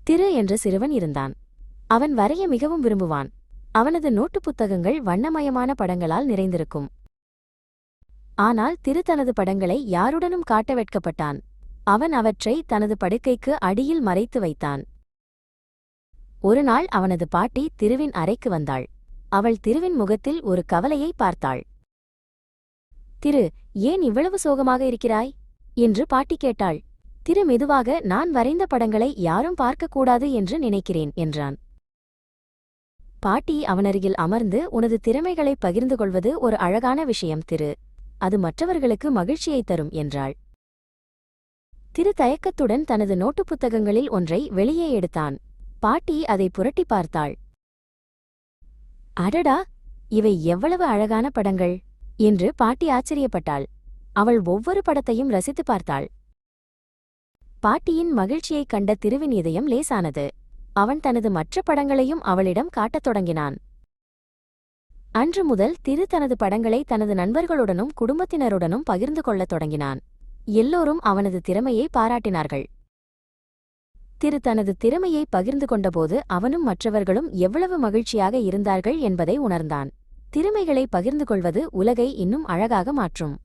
திரு என்ற சிறுவன் இருந்தான். அவன் வரைய மிகவும் விரும்புவான். அவனது நோட்டு புத்தகங்கள் வண்ணமயமான படங்களால் நிறைந்திருக்கும். ஆனால் திரு தனது படங்களை யாருடனும் காட்ட வெட்கப்பட்டான். அவன் அவற்றை தனது படுக்கைக்கு அடியில் மறைத்து வைத்தான். ஒருநாள் அவனது பாட்டி திருவின் அறைக்கு வந்தாள். அவள் திருவின் முகத்தில் ஒரு கவலையை பார்த்தாள். திரு, ஏன் இவ்வளவு சோகமாக இருக்கிறாய் என்று பாட்டி கேட்டாள். திரு மெதுவாக, நான் வரைந்த படங்களை யாரும் பார்க்கக்கூடாது என்று நினைக்கிறேன் என்றான். பாட்டி அவனருகில் அமர்ந்து, உனது திறமைகளை பகிர்ந்து கொள்வது ஒரு அழகான விஷயம் திரு. அது மற்றவர்களுக்கு மகிழ்ச்சியை தரும் என்றாள். திரு தயக்கத்துடன் தனது நோட்டு புத்தகங்களில் ஒன்றை வெளியே எடுத்தான். பாட்டி அதை புரட்டி பார்த்தாள். அடடா, இவை எவ்வளவு அழகான படங்கள் என்று பாட்டி ஆச்சரியப்பட்டாள். அவள் ஒவ்வொரு படத்தையும் ரசித்து பார்த்தாள். பாட்டியின் மகிழ்ச்சியைக் கண்ட திருவின் இதயம் லேசானது. அவன் தனது மற்ற படங்களையும் அவளிடம் காட்டத் தொடங்கினான். அன்று முதல் திரு தனது படங்களை தனது நண்பர்களுடனும் குடும்பத்தினருடனும் பகிர்ந்து கொள்ளத் தொடங்கினான். எல்லோரும் அவனது திறமையை பாராட்டினார்கள். திரு தனது திறமையை பகிர்ந்து கொண்டபோது அவனும் மற்றவர்களும் எவ்வளவு மகிழ்ச்சியாக இருந்தார்கள் என்பதை உணர்ந்தான். திறமைகளை பகிர்ந்து கொள்வது உலகை இன்னும் அழகாக மாற்றும்.